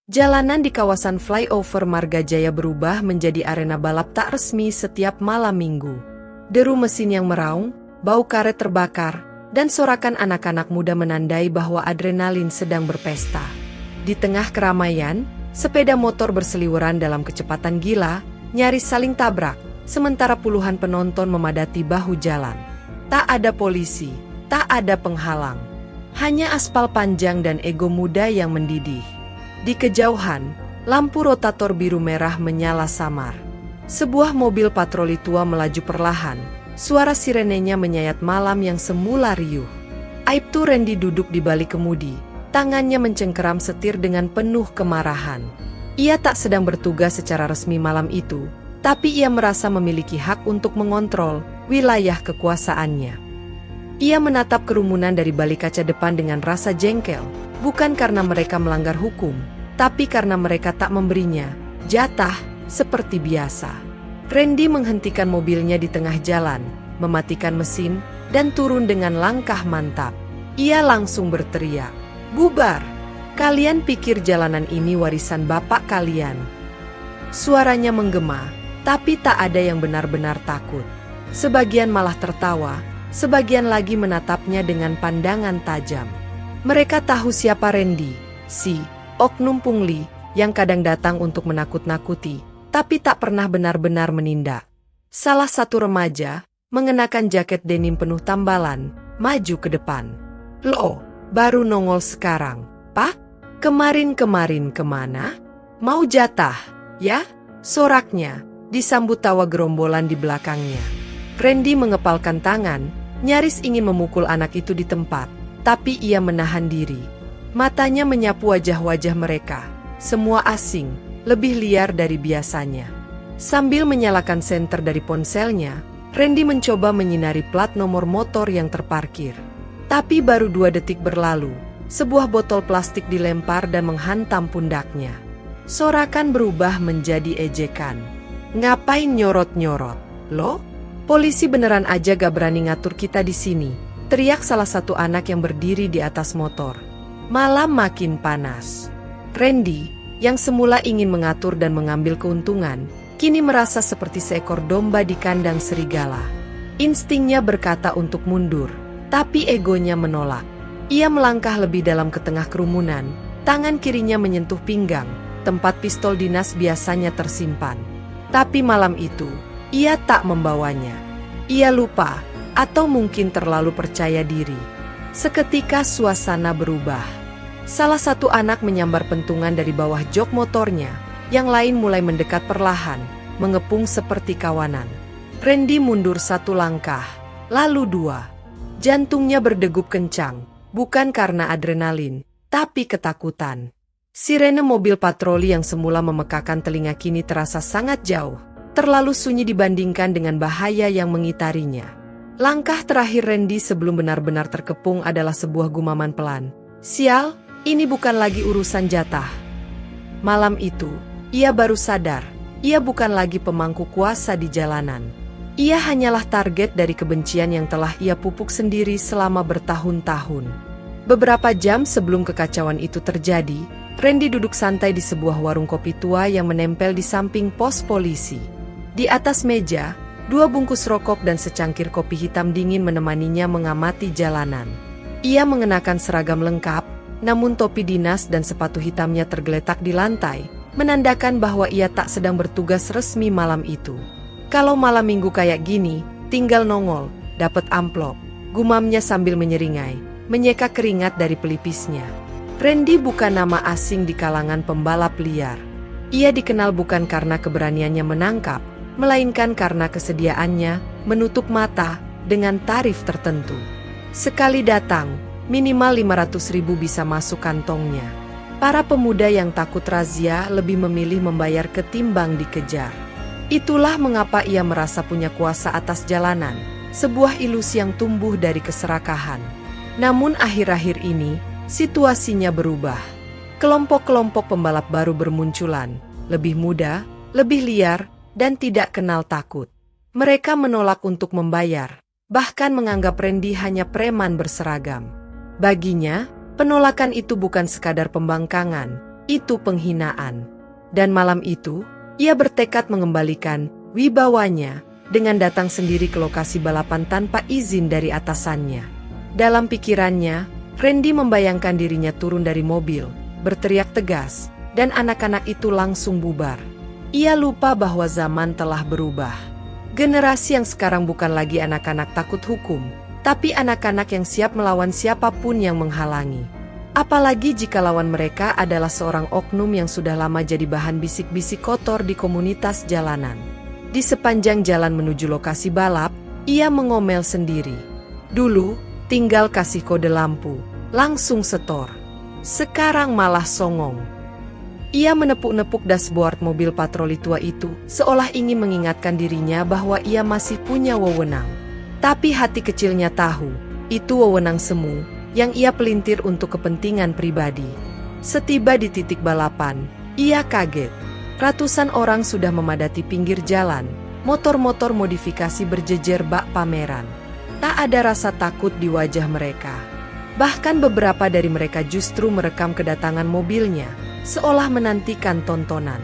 Jalanan di kawasan flyover Margajaya berubah menjadi arena balap tak resmi setiap malam minggu. Deru mesin yang meraung, bau karet terbakar, dan sorakan anak-anak muda menandai bahwa adrenalin sedang berpesta. Di tengah keramaian, sepeda motor berseliweran dalam kecepatan gila, nyaris saling tabrak, sementara puluhan penonton memadati bahu jalan. Tak ada polisi, tak ada penghalang. Hanya aspal panjang dan ego muda yang mendidih. Di kejauhan, lampu rotator biru merah menyala samar. Sebuah mobil patroli tua melaju perlahan, suara sirenenya menyayat malam yang semula riuh. Aibtu Randy duduk di balik kemudi, tangannya mencengkeram setir dengan penuh kemarahan. Ia tak sedang bertugas secara resmi malam itu, tapi ia merasa memiliki hak untuk mengontrol wilayah kekuasaannya. Ia menatap kerumunan dari balik kaca depan dengan rasa jengkel, bukan karena mereka melanggar hukum, tapi karena mereka tak memberinya jatah seperti biasa. Randy menghentikan mobilnya di tengah jalan, mematikan mesin, dan turun dengan langkah mantap. Ia langsung berteriak, "Bubar! Kalian pikir jalanan ini warisan bapak kalian?" Suaranya menggema, tapi tak ada yang benar-benar takut. Sebagian malah tertawa, sebagian lagi menatapnya dengan pandangan tajam. Mereka tahu siapa Randy, si oknum pungli yang kadang datang untuk menakut-nakuti, tapi tak pernah benar-benar menindak. Salah satu remaja, mengenakan jaket denim penuh tambalan, maju ke depan. "Loh, baru nongol sekarang, Pak? Kemarin-kemarin kemana? Mau jatah, ya?" Soraknya, disambut tawa gerombolan di belakangnya. Randy mengepalkan tangan, nyaris ingin memukul anak itu di tempat, tapi ia menahan diri. Matanya menyapu wajah-wajah mereka, semua asing, lebih liar dari biasanya. Sambil menyalakan senter dari ponselnya, Randy mencoba menyinari plat nomor motor yang terparkir. Tapi baru 2 detik berlalu, sebuah botol plastik dilempar dan menghantam pundaknya. Sorakan berubah menjadi ejekan. "Ngapain nyorot-nyorot? Loh? Polisi beneran aja gak berani ngatur kita di sini," teriak salah satu anak yang berdiri di atas motor. Malam makin panas. Randy, yang semula ingin mengatur dan mengambil keuntungan, kini merasa seperti seekor domba di kandang serigala. Instingnya berkata untuk mundur, tapi egonya menolak. Ia melangkah lebih dalam ke tengah kerumunan, tangan kirinya menyentuh pinggang, tempat pistol dinas biasanya tersimpan. Tapi malam itu, ia tak membawanya. Ia lupa, atau mungkin terlalu percaya diri. Seketika suasana berubah. Salah satu anak menyambar pentungan dari bawah jok motornya, yang lain mulai mendekat perlahan, mengepung seperti kawanan. Randy mundur 1 langkah, lalu 2. Jantungnya berdegup kencang, bukan karena adrenalin, tapi ketakutan. Sirene mobil patroli yang semula memekakan telinga kini terasa sangat jauh, terlalu sunyi dibandingkan dengan bahaya yang mengitarinya. Langkah terakhir Randy sebelum benar-benar terkepung adalah sebuah gumaman pelan. "Sial, ini bukan lagi urusan jatah." Malam itu, ia baru sadar, ia bukan lagi pemangku kuasa di jalanan. Ia hanyalah target dari kebencian yang telah ia pupuk sendiri selama bertahun-tahun. Beberapa jam sebelum kekacauan itu terjadi, Randy duduk santai di sebuah warung kopi tua yang menempel di samping pos polisi. Di atas meja, 2 bungkus rokok dan secangkir kopi hitam dingin menemaninya mengamati jalanan. Ia mengenakan seragam lengkap, namun topi dinas dan sepatu hitamnya tergeletak di lantai, menandakan bahwa ia tak sedang bertugas resmi malam itu. "Kalau malam minggu kayak gini, tinggal nongol, dapat amplop," gumamnya sambil menyeringai, menyeka keringat dari pelipisnya. Randy bukan nama asing di kalangan pembalap liar. Ia dikenal bukan karena keberaniannya menangkap, melainkan karena kesediaannya menutup mata dengan tarif tertentu. Sekali datang, minimal 500.000 bisa masuk kantongnya. Para pemuda yang takut razia lebih memilih membayar ketimbang dikejar. Itulah mengapa ia merasa punya kuasa atas jalanan, sebuah ilusi yang tumbuh dari keserakahan. Namun akhir-akhir ini, situasinya berubah. Kelompok-kelompok pembalap baru bermunculan, lebih muda, lebih liar, dan tidak kenal takut. Mereka menolak untuk membayar, bahkan menganggap Randy hanya preman berseragam. Baginya, penolakan itu bukan sekadar pembangkangan, Itu penghinaan. Dan malam itu, ia bertekad mengembalikan wibawanya dengan datang sendiri ke lokasi balapan tanpa izin dari atasannya. Dalam pikirannya, Randy membayangkan dirinya turun dari mobil, berteriak tegas, dan anak-anak itu langsung bubar. Ia lupa bahwa zaman telah berubah. Generasi yang sekarang bukan lagi anak-anak takut hukum, tapi anak-anak yang siap melawan siapapun yang menghalangi. Apalagi jika lawan mereka adalah seorang oknum yang sudah lama jadi bahan bisik-bisik kotor di komunitas jalanan. Di sepanjang jalan menuju lokasi balap, ia mengomel sendiri. Dulu, tinggal kasih kode lampu, langsung setor. Sekarang malah songong. Ia menepuk-nepuk dashboard mobil patroli tua itu, seolah ingin mengingatkan dirinya bahwa ia masih punya wewenang. Tapi hati kecilnya tahu, itu wewenang semu yang ia pelintir untuk kepentingan pribadi. Setiba di titik balapan, ia kaget. Ratusan orang sudah memadati pinggir jalan, motor-motor modifikasi berjejer bak pameran. Tak ada rasa takut di wajah mereka. Bahkan beberapa dari mereka justru merekam kedatangan mobilnya, seolah menantikan tontonan.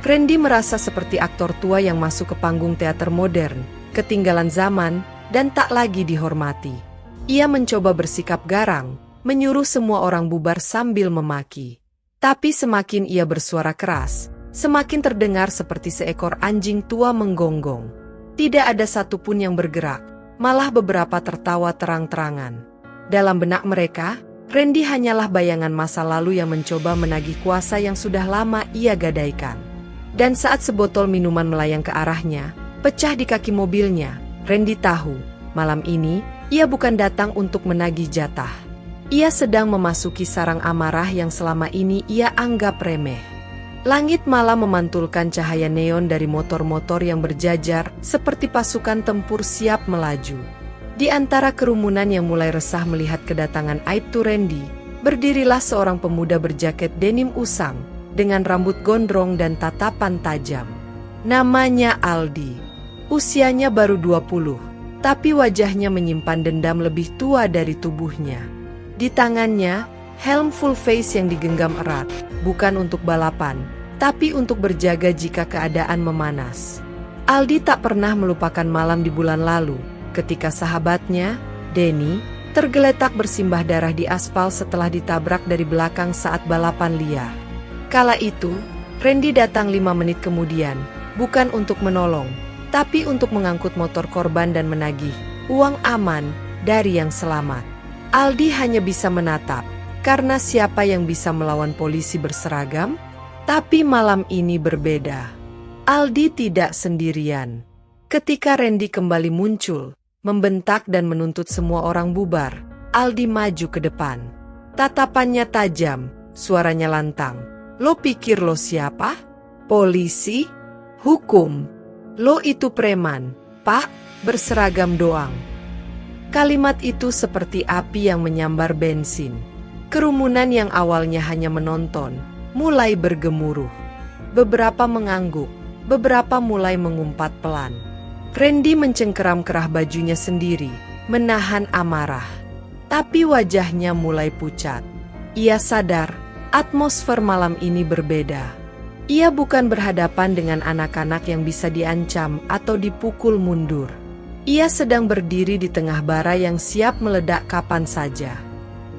Randy merasa seperti aktor tua yang masuk ke panggung teater modern, ketinggalan zaman, dan tak lagi dihormati. Ia mencoba bersikap garang, menyuruh semua orang bubar sambil memaki. Tapi semakin ia bersuara keras, semakin terdengar seperti seekor anjing tua menggonggong. Tidak ada satupun yang bergerak, malah beberapa tertawa terang-terangan. Dalam benak mereka, Randy hanyalah bayangan masa lalu yang mencoba menagih kuasa yang sudah lama ia gadaikan. Dan saat sebotol minuman melayang ke arahnya, pecah di kaki mobilnya, Randy tahu, malam ini, ia bukan datang untuk menagih jatah. Ia sedang memasuki sarang amarah yang selama ini ia anggap remeh. Langit malam memantulkan cahaya neon dari motor-motor yang berjajar seperti pasukan tempur siap melaju. Di antara kerumunan yang mulai resah melihat kedatangan Aibtu Randy, berdirilah seorang pemuda berjaket denim usang, dengan rambut gondrong dan tatapan tajam. Namanya Aldi. Usianya baru 20. Tapi wajahnya menyimpan dendam lebih tua dari tubuhnya. Di tangannya, helm full face yang digenggam erat, bukan untuk balapan, tapi untuk berjaga jika keadaan memanas. Aldi tak pernah melupakan malam di bulan lalu, ketika sahabatnya, Denny, tergeletak bersimbah darah di aspal setelah ditabrak dari belakang saat balapan liar. Kala itu, Randy datang 5 menit kemudian, bukan untuk menolong, tapi untuk mengangkut motor korban dan menagih uang aman dari yang selamat. Aldi hanya bisa menatap, karena siapa yang bisa melawan polisi berseragam? Tapi malam ini berbeda. Aldi tidak sendirian. Ketika Randy kembali muncul, membentak dan menuntut semua orang bubar, Aldi maju ke depan. Tatapannya tajam, suaranya lantang. Lo pikir lo siapa? Polisi? Hukum? Lo itu preman, Pak, berseragam doang. Kalimat itu seperti api yang menyambar bensin. Kerumunan yang awalnya hanya menonton, mulai bergemuruh. Beberapa mengangguk, beberapa mulai mengumpat pelan. Randy mencengkeram kerah bajunya sendiri, menahan amarah. Tapi wajahnya mulai pucat. Ia sadar, atmosfer malam ini berbeda. Ia bukan berhadapan dengan anak-anak yang bisa diancam atau dipukul mundur. Ia sedang berdiri di tengah bara yang siap meledak kapan saja.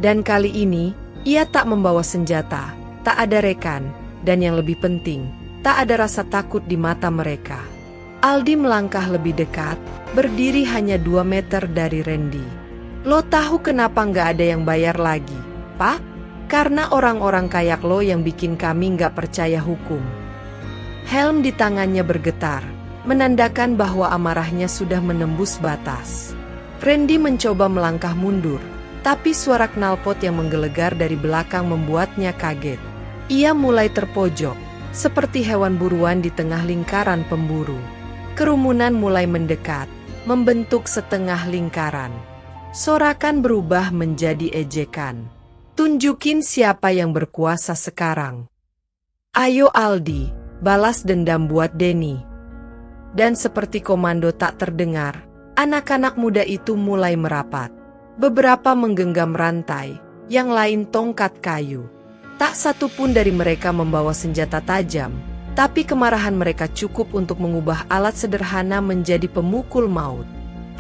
Dan kali ini, ia tak membawa senjata, tak ada rekan, dan yang lebih penting, tak ada rasa takut di mata mereka. Aldi melangkah lebih dekat, berdiri hanya 2 meter dari Randy. Lo tahu kenapa nggak ada yang bayar lagi, Pak? Karena orang-orang kayak lo yang bikin kami nggak percaya hukum. Helm di tangannya bergetar, menandakan bahwa amarahnya sudah menembus batas. Randy mencoba melangkah mundur, tapi suara knalpot yang menggelegar dari belakang membuatnya kaget. Ia mulai terpojok, seperti hewan buruan di tengah lingkaran pemburu. Kerumunan mulai mendekat, membentuk setengah lingkaran. Sorakan berubah menjadi ejekan. Tunjukin siapa yang berkuasa sekarang. Ayo Aldi, balas dendam buat Denny. Dan seperti komando tak terdengar, anak-anak muda itu mulai merapat. Beberapa menggenggam rantai, yang lain tongkat kayu. Tak satu pun dari mereka membawa senjata tajam, tapi kemarahan mereka cukup untuk mengubah alat sederhana menjadi pemukul maut.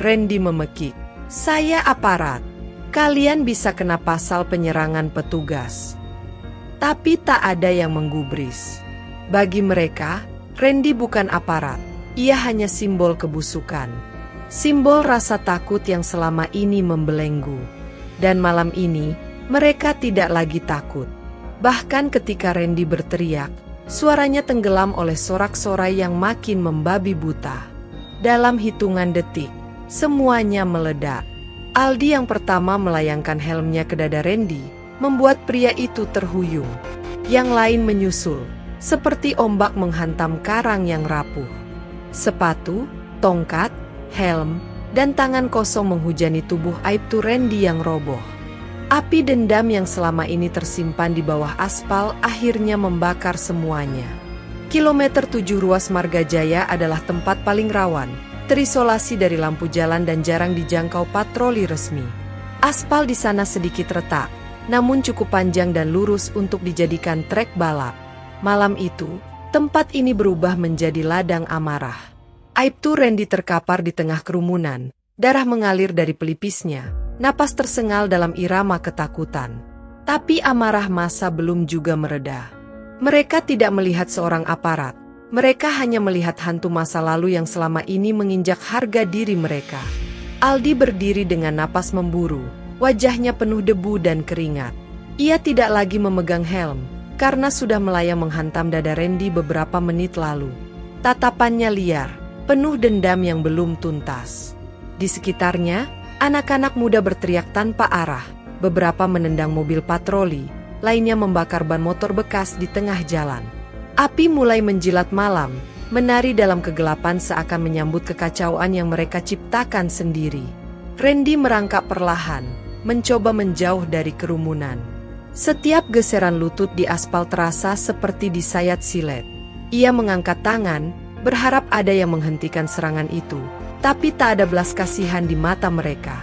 Randy memekik, "Saya aparat. Kalian bisa kena pasal penyerangan petugas." Tapi tak ada yang menggubris. Bagi mereka, Randy bukan aparat. Ia hanya simbol kebusukan. Simbol rasa takut yang selama ini membelenggu. Dan malam ini, mereka tidak lagi takut. Bahkan ketika Randy berteriak, suaranya tenggelam oleh sorak-sorai yang makin membabi buta. Dalam hitungan detik, semuanya meledak. Aldi yang pertama melayangkan helmnya ke dada Randy, membuat pria itu terhuyung. Yang lain menyusul, seperti ombak menghantam karang yang rapuh. Sepatu, tongkat, helm, dan tangan kosong menghujani tubuh Aibtu Randy yang roboh. Api dendam yang selama ini tersimpan di bawah aspal akhirnya membakar semuanya. Kilometer 7 ruas Marga Jaya adalah tempat paling rawan, terisolasi dari lampu jalan dan jarang dijangkau patroli resmi. Aspal di sana sedikit retak, namun cukup panjang dan lurus untuk dijadikan trek balap. Malam itu, tempat ini berubah menjadi ladang amarah. Aibtu Randy terkapar di tengah kerumunan, darah mengalir dari pelipisnya. Napas tersengal dalam irama ketakutan. Tapi amarah massa belum juga mereda. Mereka tidak melihat seorang aparat. Mereka hanya melihat hantu masa lalu yang selama ini menginjak harga diri mereka. Aldi berdiri dengan napas memburu. Wajahnya penuh debu dan keringat. Ia tidak lagi memegang helm, karena sudah melayang menghantam dada Randy beberapa menit lalu. Tatapannya liar, penuh dendam yang belum tuntas. Di sekitarnya, anak-anak muda berteriak tanpa arah, beberapa menendang mobil patroli, lainnya membakar ban motor bekas di tengah jalan. Api mulai menjilat malam, menari dalam kegelapan seakan menyambut kekacauan yang mereka ciptakan sendiri. Randy merangkak perlahan, mencoba menjauh dari kerumunan. Setiap geseran lutut di aspal terasa seperti disayat silet. Ia mengangkat tangan, berharap ada yang menghentikan serangan itu. Tapi tak ada belas kasihan di mata mereka.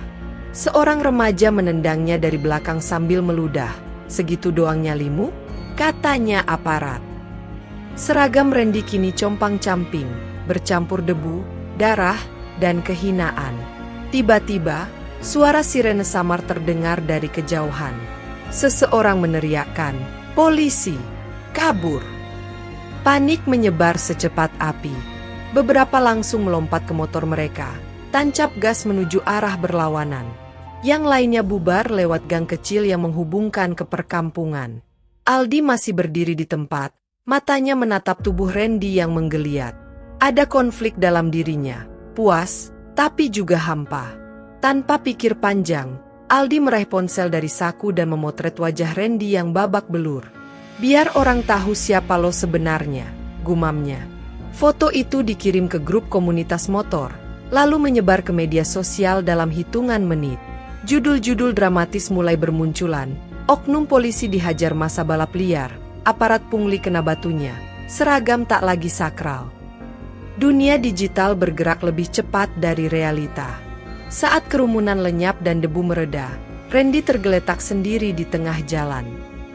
Seorang remaja menendangnya dari belakang sambil meludah. "Segitu doang nyalimu?" katanya aparat. Seragam Randy kini compang-camping, bercampur debu, darah, dan kehinaan. Tiba-tiba, suara sirene samar terdengar dari kejauhan. Seseorang meneriakkan, "Polisi! Kabur!" Panik menyebar secepat api. Beberapa langsung melompat ke motor mereka, tancap gas menuju arah berlawanan. Yang lainnya bubar lewat gang kecil yang menghubungkan ke perkampungan. Aldi masih berdiri di tempat, matanya menatap tubuh Randy yang menggeliat. Ada konflik dalam dirinya, puas, tapi juga hampa. Tanpa pikir panjang, Aldi meraih ponsel dari saku dan memotret wajah Randy yang babak belur. "Biar orang tahu siapa lo sebenarnya," gumamnya. Foto itu dikirim ke grup komunitas motor, lalu menyebar ke media sosial dalam hitungan menit. Judul-judul dramatis mulai bermunculan. Oknum polisi dihajar massa balap liar, aparat pungli kena batunya, seragam tak lagi sakral. Dunia digital bergerak lebih cepat dari realita. Saat kerumunan lenyap dan debu mereda, Randy tergeletak sendiri di tengah jalan.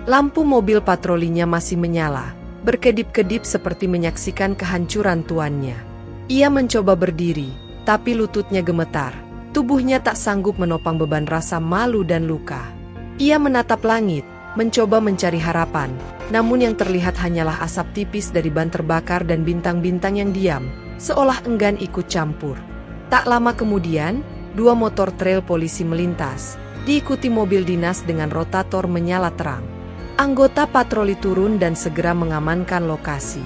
Lampu mobil patrolinya masih menyala, berkedip-kedip seperti menyaksikan kehancuran tuannya. Ia mencoba berdiri, tapi lututnya gemetar. Tubuhnya tak sanggup menopang beban rasa malu dan luka. Ia menatap langit, mencoba mencari harapan, namun yang terlihat hanyalah asap tipis dari ban terbakar dan bintang-bintang yang diam, seolah enggan ikut campur. Tak lama kemudian, 2 motor trail polisi melintas, diikuti mobil dinas dengan rotator menyala terang. Anggota patroli turun dan segera mengamankan lokasi.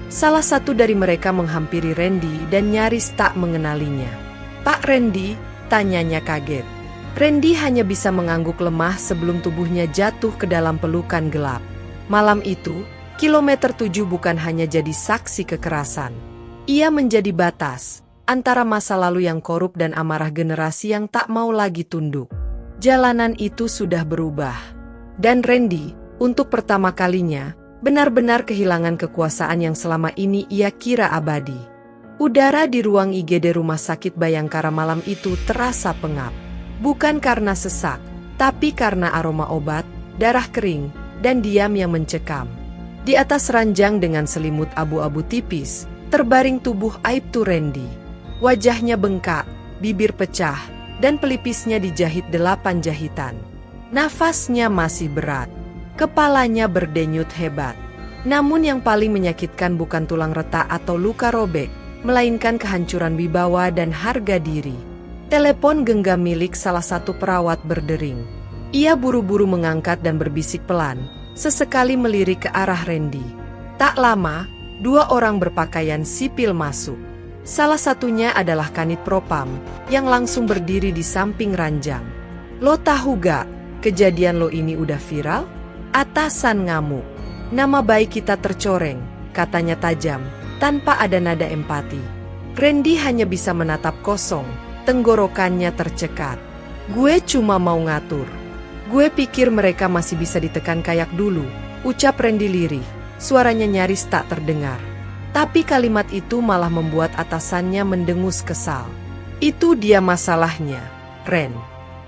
Salah satu dari mereka menghampiri Randy dan nyaris tak mengenalinya. "Pak Randy?" tanyanya kaget. Randy hanya bisa mengangguk lemah sebelum tubuhnya jatuh ke dalam pelukan gelap. Malam itu, kilometer 7 bukan hanya jadi saksi kekerasan. Ia menjadi batas antara masa lalu yang korup dan amarah generasi yang tak mau lagi tunduk. Jalanan itu sudah berubah. Dan Randy, untuk pertama kalinya, benar-benar kehilangan kekuasaan yang selama ini ia kira abadi. Udara di ruang IGD Rumah Sakit Bayangkara malam itu terasa pengap. Bukan karena sesak, tapi karena aroma obat, darah kering, dan diam yang mencekam. Di atas ranjang dengan selimut abu-abu tipis, terbaring tubuh Aibtu Randy. Wajahnya bengkak, bibir pecah, dan pelipisnya dijahit 8 jahitan. Nafasnya masih berat. Kepalanya berdenyut hebat. Namun yang paling menyakitkan bukan tulang retak atau luka robek, melainkan kehancuran wibawa dan harga diri. Telepon genggam milik salah satu perawat berdering. Ia buru-buru mengangkat dan berbisik pelan, sesekali melirik ke arah Randy. Tak lama, 2 orang berpakaian sipil masuk. Salah satunya adalah Kanit Propam, yang langsung berdiri di samping ranjang. "Lo tahu gak, kejadian lo ini udah viral?" Atasan ngamuk. "Nama baik kita tercoreng," katanya tajam, tanpa ada nada empati. Randy hanya bisa menatap kosong, tenggorokannya tercekat. "Gue cuma mau ngatur. Gue pikir mereka masih bisa ditekan kayak dulu," ucap Randy lirih, suaranya nyaris tak terdengar. Tapi kalimat itu malah membuat atasannya mendengus kesal. "Itu dia masalahnya, Ren.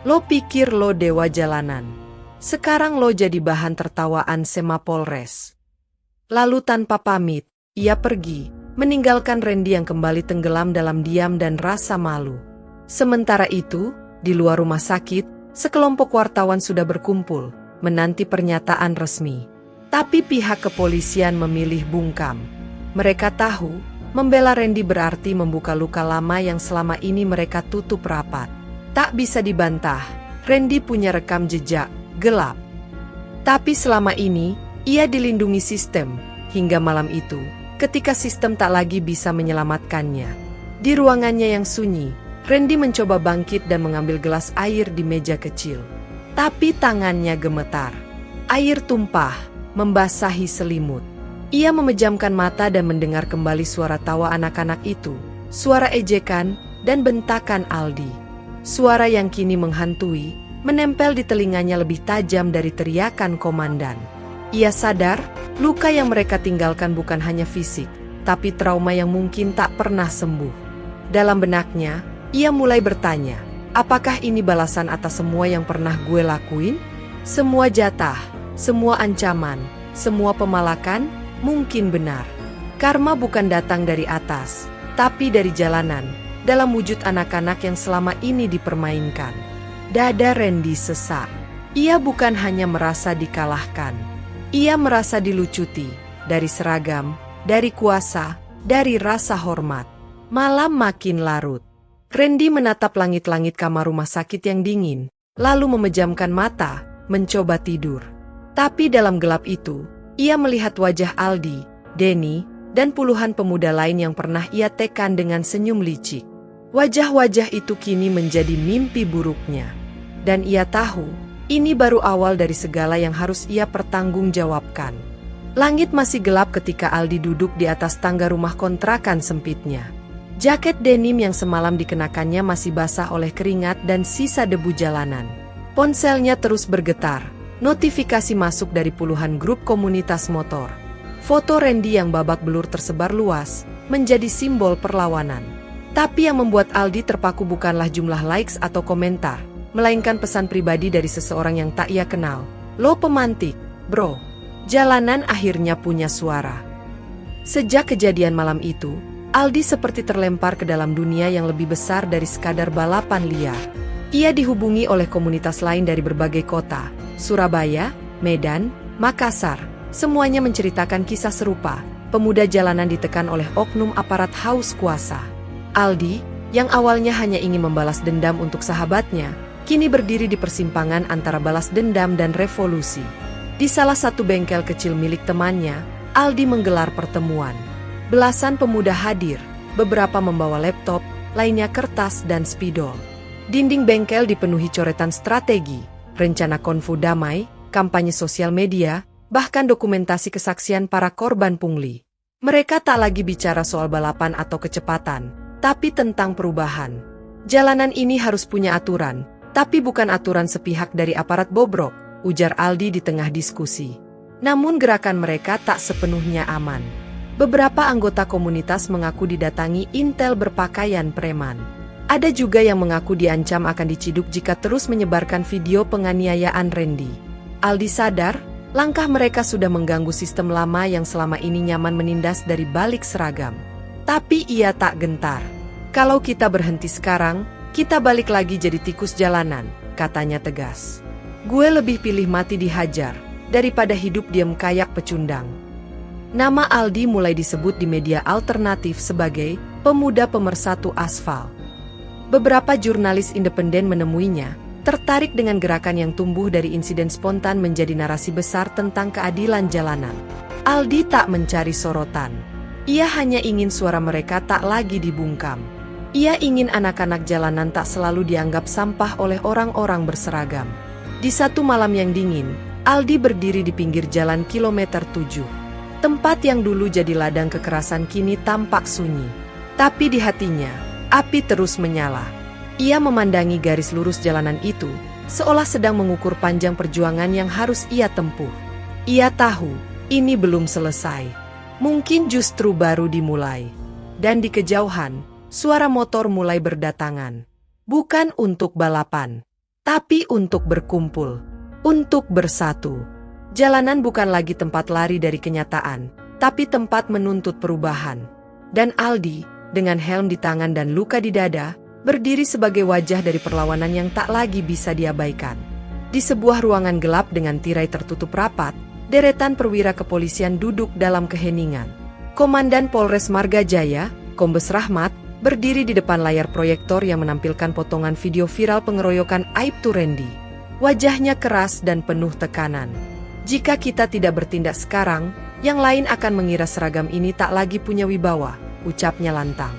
Lo pikir lo dewa jalanan. Sekarang lo jadi bahan tertawaan Sema Polres." Lalu tanpa pamit, ia pergi, meninggalkan Randy yang kembali tenggelam dalam diam dan rasa malu. Sementara itu, di luar rumah sakit, sekelompok wartawan sudah berkumpul, menanti pernyataan resmi. Tapi pihak kepolisian memilih bungkam. Mereka tahu, membela Randy berarti membuka luka lama yang selama ini mereka tutup rapat. Tak bisa dibantah, Randy punya rekam jejak gelap. Tapi selama ini, ia dilindungi sistem, hingga malam itu, ketika sistem tak lagi bisa menyelamatkannya. Di ruangannya yang sunyi, Randy mencoba bangkit dan mengambil gelas air di meja kecil. Tapi tangannya gemetar. Air tumpah, membasahi selimut. Ia memejamkan mata dan mendengar kembali suara tawa anak-anak itu, suara ejekan, dan bentakan Aldi. Suara yang kini menghantui, menempel di telinganya lebih tajam dari teriakan komandan. Ia sadar, luka yang mereka tinggalkan bukan hanya fisik, tapi trauma yang mungkin tak pernah sembuh. Dalam benaknya, ia mulai bertanya, apakah ini balasan atas semua yang pernah gue lakuin? Semua jatah, semua ancaman, semua pemalakan, mungkin benar. Karma bukan datang dari atas, tapi dari jalanan, dalam wujud anak-anak yang selama ini dipermainkan. Dada Randy sesak. Ia bukan hanya merasa dikalahkan. Ia merasa dilucuti, dari seragam, dari kuasa, dari rasa hormat. Malam makin larut. Randy menatap langit-langit kamar rumah sakit yang dingin, lalu memejamkan mata, mencoba tidur. Tapi dalam gelap itu, ia melihat wajah Aldi, Denny, dan puluhan pemuda lain yang pernah ia tekan dengan senyum licik. Wajah-wajah itu kini menjadi mimpi buruknya. Dan ia tahu, ini baru awal dari segala yang harus ia pertanggungjawabkan. Langit masih gelap ketika Aldi duduk di atas tangga rumah kontrakan sempitnya. Jaket denim yang semalam dikenakannya masih basah oleh keringat dan sisa debu jalanan. Ponselnya terus bergetar, notifikasi masuk dari puluhan grup komunitas motor. Foto Randy yang babak belur tersebar luas, menjadi simbol perlawanan. Tapi yang membuat Aldi terpaku bukanlah jumlah likes atau komentar, melainkan pesan pribadi dari seseorang yang tak ia kenal. "Lo pemantik, bro." Jalanan akhirnya punya suara. Sejak kejadian malam itu, Aldi seperti terlempar ke dalam dunia yang lebih besar dari sekadar balapan liar. Ia dihubungi oleh komunitas lain dari berbagai kota, Surabaya, Medan, Makassar. Semuanya menceritakan kisah serupa, pemuda jalanan ditekan oleh oknum aparat haus kuasa. Aldi, yang awalnya hanya ingin membalas dendam untuk sahabatnya, kini berdiri di persimpangan antara balas dendam dan revolusi. Di salah satu bengkel kecil milik temannya, Aldi menggelar pertemuan. Belasan pemuda hadir, beberapa membawa laptop, lainnya kertas dan spidol. Dinding bengkel dipenuhi coretan strategi, rencana konvo damai, kampanye sosial media, bahkan dokumentasi kesaksian para korban pungli. Mereka tak lagi bicara soal balapan atau kecepatan, tapi tentang perubahan. Jalanan ini harus punya aturan, tapi bukan aturan sepihak dari aparat bobrok, ujar Aldi di tengah diskusi. Namun gerakan mereka tak sepenuhnya aman. Beberapa anggota komunitas mengaku didatangi intel berpakaian preman. Ada juga yang mengaku diancam akan diciduk jika terus menyebarkan video penganiayaan Randy. Aldi sadar, Langkah mereka sudah mengganggu sistem lama yang selama ini nyaman menindas dari balik seragam. Tapi ia tak gentar. "Kalau kita berhenti sekarang, kita balik lagi jadi tikus jalanan," katanya tegas. "Gue lebih pilih mati dihajar, daripada hidup diam kayak pecundang." Nama Aldi mulai disebut di media alternatif sebagai pemuda pemersatu aspal. Beberapa jurnalis independen menemuinya, tertarik dengan gerakan yang tumbuh dari insiden spontan menjadi narasi besar tentang keadilan jalanan. Aldi tak mencari sorotan. Ia hanya ingin suara mereka tak lagi dibungkam. Ia ingin anak-anak jalanan tak selalu dianggap sampah oleh orang-orang berseragam. Di satu malam yang dingin, Aldi berdiri di pinggir jalan kilometer 7. Tempat yang dulu jadi ladang kekerasan kini tampak sunyi. Tapi di hatinya, api terus menyala. Ia memandangi garis lurus jalanan itu, seolah sedang mengukur panjang perjuangan yang harus ia tempuh. Ia tahu, ini belum selesai. Mungkin justru baru dimulai. Dan di kejauhan, suara motor mulai berdatangan. Bukan untuk balapan, tapi untuk berkumpul, untuk bersatu. Jalanan bukan lagi tempat lari dari kenyataan, tapi tempat menuntut perubahan. Dan Aldi, dengan helm di tangan dan luka di dada, berdiri sebagai wajah dari perlawanan yang tak lagi bisa diabaikan. Di sebuah ruangan gelap dengan tirai tertutup rapat, deretan perwira kepolisian duduk dalam keheningan. Komandan Polres Marga Jaya, Kombes Rahmat, berdiri di depan layar proyektor yang menampilkan potongan video viral pengeroyokan Aibtu Randy. Wajahnya keras dan penuh tekanan. "Jika kita tidak bertindak sekarang, yang lain akan mengira seragam ini tak lagi punya wibawa," ucapnya lantang.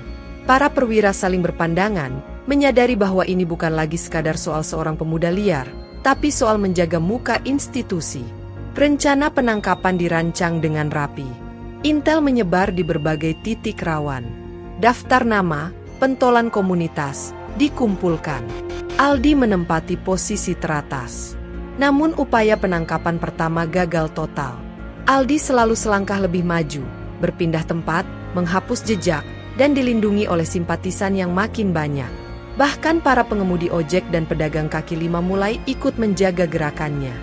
Para perwira saling berpandangan, menyadari bahwa ini bukan lagi sekadar soal seorang pemuda liar, tapi soal menjaga muka institusi. Rencana penangkapan dirancang dengan rapi. Intel menyebar di berbagai titik rawan. Daftar nama, pentolan komunitas, dikumpulkan. Aldi menempati posisi teratas. Namun upaya penangkapan pertama gagal total. Aldi selalu selangkah lebih maju, berpindah tempat, menghapus jejak, dan dilindungi oleh simpatisan yang makin banyak. Bahkan para pengemudi ojek dan pedagang kaki lima mulai ikut menjaga gerakannya.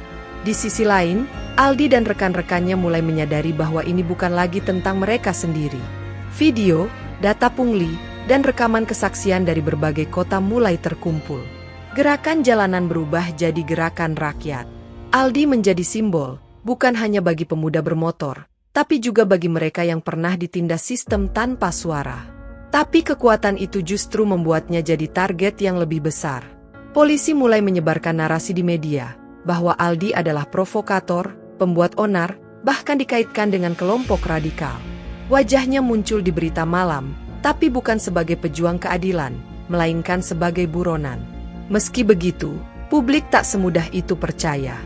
Di sisi lain, Aldi dan rekan-rekannya mulai menyadari bahwa ini bukan lagi tentang mereka sendiri. Video, data pungli, dan rekaman kesaksian dari berbagai kota mulai terkumpul. Gerakan jalanan berubah jadi gerakan rakyat. Aldi menjadi simbol, bukan hanya bagi pemuda bermotor, tapi juga bagi mereka yang pernah ditindas sistem tanpa suara. Tapi kekuatan itu justru membuatnya jadi target yang lebih besar. Polisi mulai menyebarkan narasi di media, bahwa Aldi adalah provokator, pembuat onar, bahkan dikaitkan dengan kelompok radikal. Wajahnya muncul di berita malam, tapi bukan sebagai pejuang keadilan, melainkan sebagai buronan. Meski begitu, publik tak semudah itu percaya.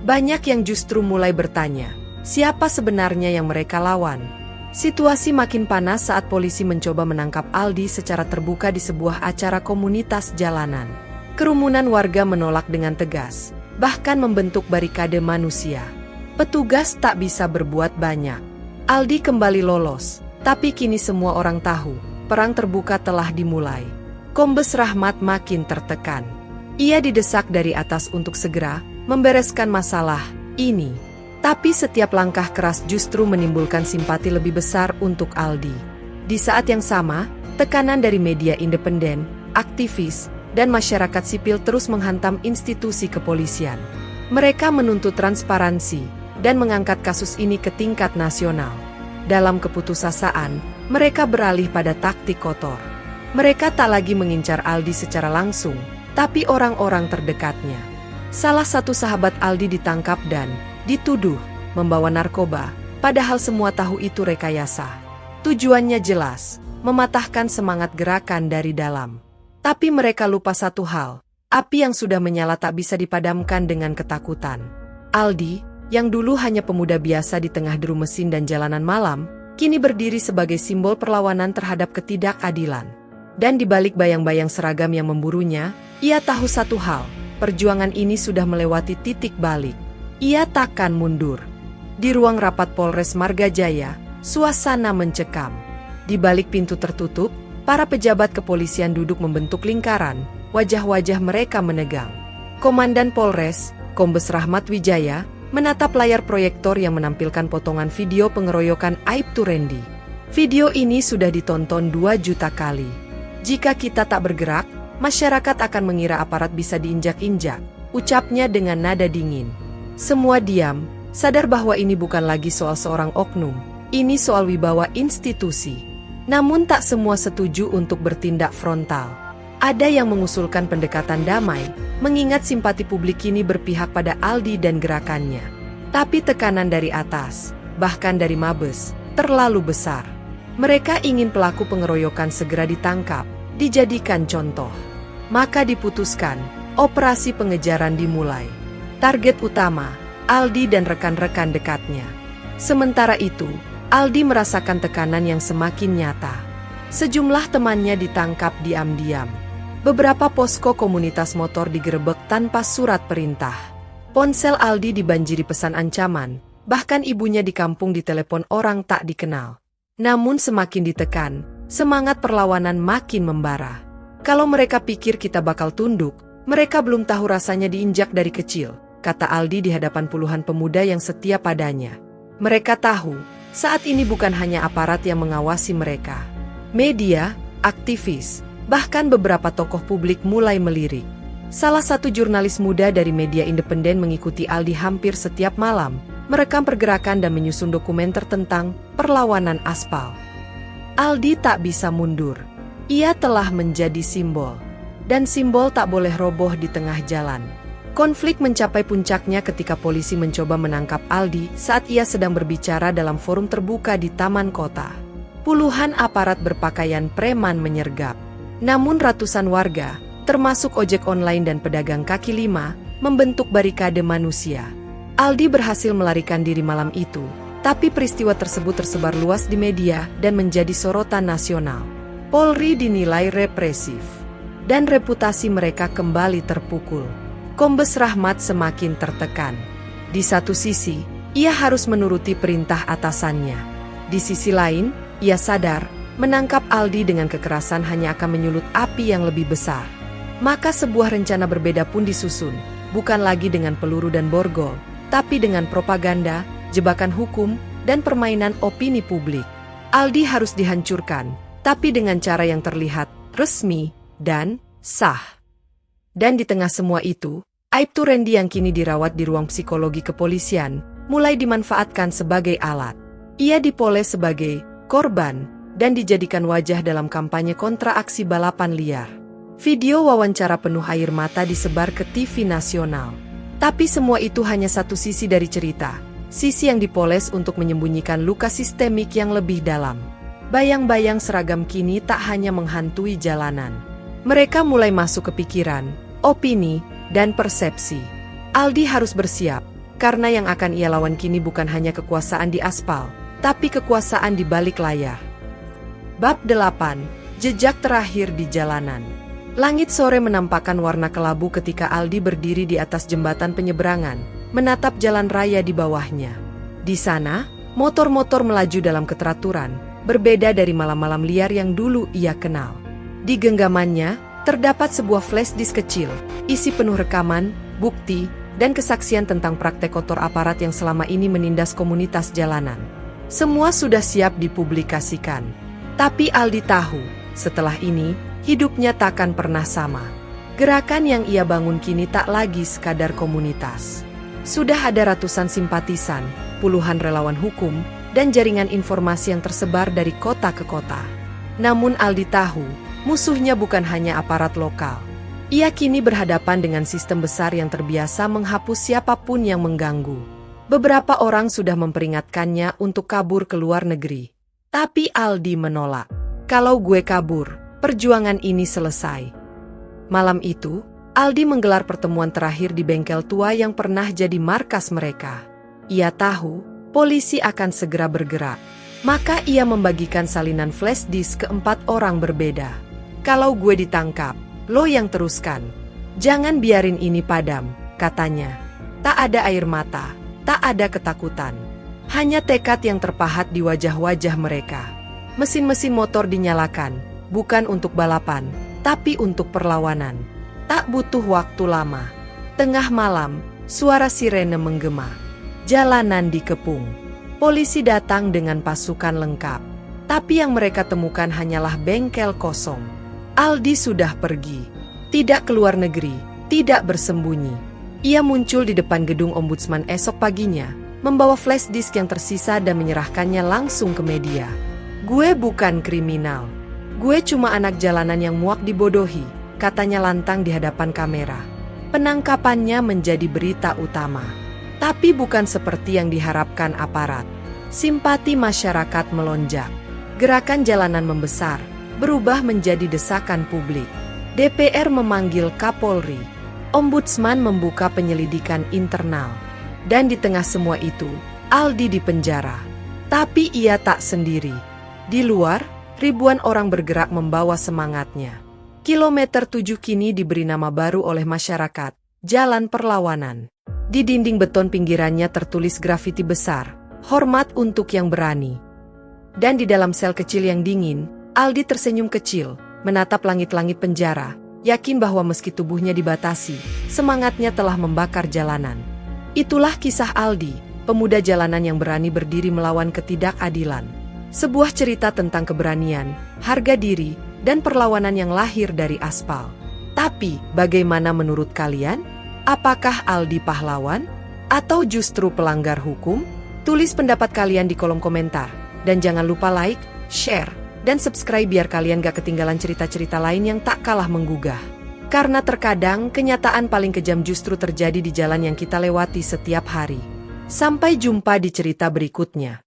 Banyak yang justru mulai bertanya, siapa sebenarnya yang mereka lawan? Situasi makin panas saat polisi mencoba menangkap Aldi secara terbuka di sebuah acara komunitas jalanan. Kerumunan warga menolak dengan tegas, bahkan membentuk barikade manusia. Petugas tak bisa berbuat banyak. Aldi kembali lolos, tapi kini semua orang tahu, perang terbuka telah dimulai. Kombes Rahmat makin tertekan. Ia didesak dari atas untuk segera membereskan masalah ini. Tapi setiap langkah keras justru menimbulkan simpati lebih besar untuk Aldi. Di saat yang sama, tekanan dari media independen, aktivis, dan masyarakat sipil terus menghantam institusi kepolisian. Mereka menuntut transparansi dan mengangkat kasus ini ke tingkat nasional. Dalam keputusasaan, mereka beralih pada taktik kotor. Mereka tak lagi mengincar Aldi secara langsung, tapi orang-orang terdekatnya. Salah satu sahabat Aldi ditangkap dan dituduh membawa narkoba, padahal semua tahu itu rekayasa. Tujuannya jelas, mematahkan semangat gerakan dari dalam. Tapi mereka lupa satu hal, api yang sudah menyala tak bisa dipadamkan dengan ketakutan. Aldi, yang dulu hanya pemuda biasa di tengah deru mesin dan jalanan malam, kini berdiri sebagai simbol perlawanan terhadap ketidakadilan. Dan di balik bayang-bayang seragam yang memburunya, ia tahu satu hal, perjuangan ini sudah melewati titik balik. Ia takkan mundur. Di ruang rapat Polres Marga Jaya, suasana mencekam. Di balik pintu tertutup, para pejabat kepolisian duduk membentuk lingkaran, wajah-wajah mereka menegang. Komandan Polres, Kombes Rahmat Wijaya, menatap layar proyektor yang menampilkan potongan video pengeroyokan Aibtu Randy. Video ini sudah ditonton 2 juta kali. Jika kita tak bergerak, masyarakat akan mengira aparat bisa diinjak-injak, ucapnya dengan nada dingin. Semua diam, sadar bahwa ini bukan lagi soal seorang oknum, ini soal wibawa institusi. Namun tak semua setuju untuk bertindak frontal. Ada yang mengusulkan pendekatan damai, mengingat simpati publik kini berpihak pada Aldi dan gerakannya. Tapi tekanan dari atas, bahkan dari Mabes, terlalu besar. Mereka ingin pelaku pengeroyokan segera ditangkap, dijadikan contoh. Maka diputuskan, operasi pengejaran dimulai. Target utama, Aldi dan rekan-rekan dekatnya. Sementara itu, Aldi merasakan tekanan yang semakin nyata. Sejumlah temannya ditangkap diam-diam. Beberapa posko komunitas motor digerebek tanpa surat perintah. Ponsel Aldi dibanjiri pesan ancaman, bahkan ibunya di kampung ditelepon orang tak dikenal. Namun semakin ditekan, semangat perlawanan makin membara. Kalau mereka pikir kita bakal tunduk, mereka belum tahu rasanya diinjak dari kecil, kata Aldi di hadapan puluhan pemuda yang setia padanya. Mereka tahu, saat ini bukan hanya aparat yang mengawasi mereka. Media, aktivis, bahkan beberapa tokoh publik mulai melirik. Salah satu jurnalis muda dari media independen mengikuti Aldi hampir setiap malam, merekam pergerakan dan menyusun dokumenter tentang perlawanan aspal. Aldi tak bisa mundur. Ia telah menjadi simbol. Dan simbol tak boleh roboh di tengah jalan. Konflik mencapai puncaknya ketika polisi mencoba menangkap Aldi saat ia sedang berbicara dalam forum terbuka di taman kota. Puluhan aparat berpakaian preman menyergap. Namun ratusan warga, termasuk ojek online dan pedagang kaki lima, membentuk barikade manusia. Aldi berhasil melarikan diri malam itu, tapi peristiwa tersebut tersebar luas di media dan menjadi sorotan nasional. Polri dinilai represif, dan reputasi mereka kembali terpukul. Kombes Rahmat semakin tertekan. Di satu sisi, ia harus menuruti perintah atasannya. Di sisi lain, ia sadar, menangkap Aldi dengan kekerasan hanya akan menyulut api yang lebih besar. Maka sebuah rencana berbeda pun disusun, bukan lagi dengan peluru dan borgol, tapi dengan propaganda, jebakan hukum, dan permainan opini publik. Aldi harus dihancurkan, tapi dengan cara yang terlihat, resmi, dan sah. Dan di tengah semua itu, Aibtu Randy yang kini dirawat di ruang psikologi kepolisian, mulai dimanfaatkan sebagai alat. Ia dipoles sebagai korban, dan dijadikan wajah dalam kampanye kontra aksi balapan liar. Video wawancara penuh air mata disebar ke TV nasional. Tapi semua itu hanya satu sisi dari cerita, sisi yang dipoles untuk menyembunyikan luka sistemik yang lebih dalam. Bayang-bayang seragam kini tak hanya menghantui jalanan. Mereka mulai masuk ke pikiran, opini, dan persepsi. Aldi harus bersiap, karena yang akan ia lawan kini bukan hanya kekuasaan di aspal, tapi kekuasaan di balik layar. Bab 8. Jejak terakhir di jalanan. Langit sore menampakkan warna kelabu ketika Aldi berdiri di atas jembatan penyeberangan, menatap jalan raya di bawahnya. Di sana, motor-motor melaju dalam keteraturan, berbeda dari malam-malam liar yang dulu ia kenal. Di genggamannya, terdapat sebuah flash disk kecil, isi penuh rekaman, bukti, dan kesaksian tentang praktek kotor aparat yang selama ini menindas komunitas jalanan. Semua sudah siap dipublikasikan. Tapi Aldi tahu, setelah ini, hidupnya takkan pernah sama. Gerakan yang ia bangun kini tak lagi sekadar komunitas. Sudah ada ratusan simpatisan, puluhan relawan hukum, dan jaringan informasi yang tersebar dari kota ke kota. Namun Aldi tahu, musuhnya bukan hanya aparat lokal. Ia kini berhadapan dengan sistem besar yang terbiasa menghapus siapapun yang mengganggu. Beberapa orang sudah memperingatkannya untuk kabur ke luar negeri. Tapi Aldi menolak. Kalau gue kabur, perjuangan ini selesai. Malam itu, Aldi menggelar pertemuan terakhir di bengkel tua yang pernah jadi markas mereka. Ia tahu, polisi akan segera bergerak. Maka ia membagikan salinan flash disk ke 4 orang berbeda. Kalau gue ditangkap, lo yang teruskan. Jangan biarin ini padam, katanya. Tak ada air mata, tak ada ketakutan. Hanya tekad yang terpahat di wajah-wajah mereka. Mesin-mesin motor dinyalakan, bukan untuk balapan, tapi untuk perlawanan. Tak butuh waktu lama. Tengah malam, suara sirene menggema. Jalanan dikepung. Polisi datang dengan pasukan lengkap. Tapi yang mereka temukan hanyalah bengkel kosong. Aldi sudah pergi. Tidak keluar negeri, tidak bersembunyi. Ia muncul di depan gedung ombudsman esok paginya, membawa flash disk yang tersisa dan menyerahkannya langsung ke media. "Gue bukan kriminal. Gue cuma anak jalanan yang muak dibodohi," katanya lantang di hadapan kamera. Penangkapannya menjadi berita utama. Tapi bukan seperti yang diharapkan aparat. Simpati masyarakat melonjak. Gerakan jalanan membesar, berubah menjadi desakan publik. DPR memanggil Kapolri. Ombudsman membuka penyelidikan internal. Dan di tengah semua itu, Aldi dipenjara. Tapi ia tak sendiri. Di luar, ribuan orang bergerak membawa semangatnya. Kilometer 7 kini diberi nama baru oleh masyarakat, Jalan Perlawanan. Di dinding beton pinggirannya tertulis grafiti besar, "Hormat untuk yang berani." Dan di dalam sel kecil yang dingin, Aldi tersenyum kecil, menatap langit-langit penjara, yakin bahwa meski tubuhnya dibatasi, semangatnya telah membakar jalanan. Itulah kisah Aldi, pemuda jalanan yang berani berdiri melawan ketidakadilan. Sebuah cerita tentang keberanian, harga diri, dan perlawanan yang lahir dari aspal. Tapi, bagaimana menurut kalian? Apakah Aldi pahlawan? Atau justru pelanggar hukum? Tulis pendapat kalian di kolom komentar. Dan jangan lupa like, share, dan subscribe biar kalian gak ketinggalan cerita-cerita lain yang tak kalah menggugah. Karena terkadang kenyataan paling kejam justru terjadi di jalan yang kita lewati setiap hari. Sampai jumpa di cerita berikutnya.